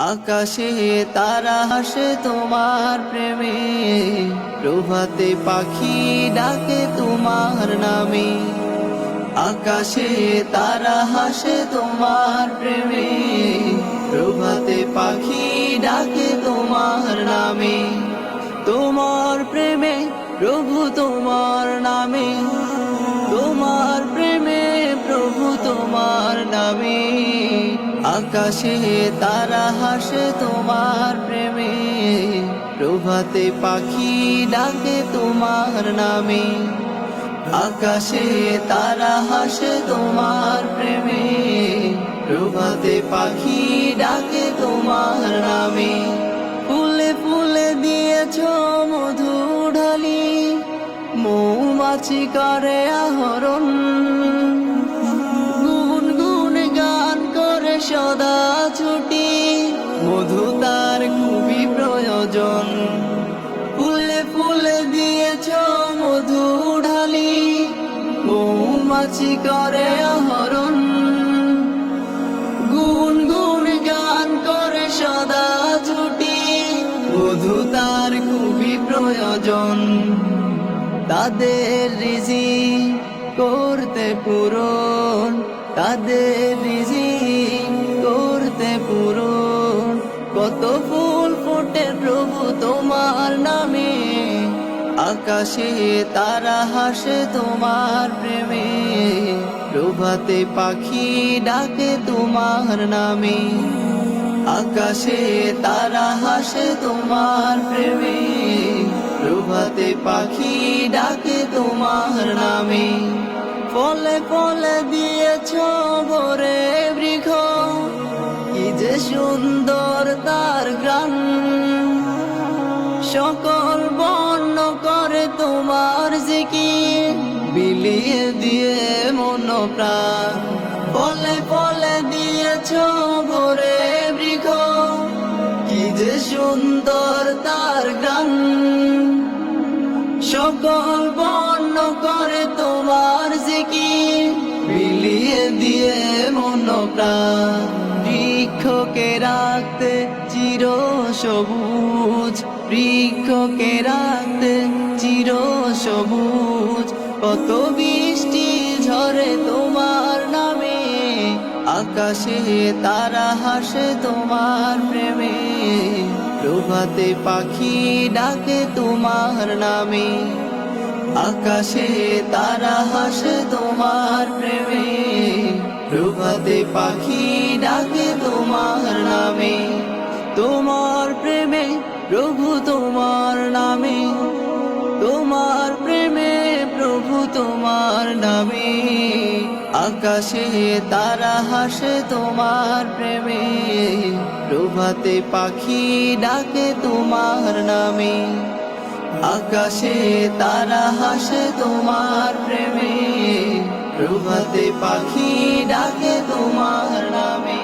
আকাশে তারা হাসে তোমার প্রেমে, প্রভাতে পাখি ডাকে তোমার নামে। আকাশে তারা হাসে তোমার প্রেমে, প্রভাতে পাখি ডাকে তোমার নামে। তোমার প্রেমে প্রভু তোমার নামে, তোমার প্রেমে প্রভু তোমার নামে। আকাশে তারা হাসে তোমার প্রেমে, প্রভাতে পাখি ডাকে তোমার নামে। আকাশে তারা হাসে তোমার প্রেমে, প্রভাতে পাখি ডাকে তোমার নামে। ফুলে ফুলে দিয়েছ মধু ঢালি, মৌমাছি করে আহরণ। গুনগুন গান করে সদা ছুটি, মধু তার খুবই প্রয়োজন। ফুলে ফুলে দিয়েছ মধু ঢালি, মৌমাছি করে আহরণ। গুনগুন গান করে সদা ছুটি, মধু তার খুবই প্রয়োজন। তাদের রিজিক করতে পূরণ, তাদের রিজিক করতে পূরণ। কত ফুল ফোটে প্রভু তোমার নামে, আকাশে তারা হাসে তোমার প্রেমে, প্রভাতে পাখি ডাকে তোমার নামে। আকাশে তারা হাসে তোমার প্রেমে, প্রভাতে পাখি ডাকে তোমার নামে। ফলে ফলে দিয়েছ ভরে বৃক্ষ, কি যে সুন্দর তার গান। সকল বর্ণ করে তোমার জিকির, বিলিয়ে দিয়ে মন প্রাণ। ফলে ফলে দিয়েছ ভরে বৃক্ষ, কি যে সুন্দর তার গান। সকল বর্ণ করে তোমার জিকির, বিলিয়ে দিয়ে মন প্রাণ। বৃক্ষকে রাখতে চির সবুজ, বৃক্ষকে রাখতে চির সবুজ। কত বৃষ্টি ঝরে তোমার নামে, আকাশে তারা হাসে তোমার প্রেমে, প্রভাতে পাখি ডাকে তোমার নামে। আকাশে তারা হাসে তোমার প্রেমে, প্রভাতে পাখি ডাকে তোমার নামে। তোমার প্রেমে প্রভু তোমার নামে, তোমার প্রেমে প্রভু তোমার নামে। আকাশে তারা হাসে তোমার প্রেমে, প্রভাতে পাখি ডাকে তোমার নামে। আকাশে তারা হাসে তোমার প্রেমে, প্রভাতে পাখি ডাকে তোমার নামে।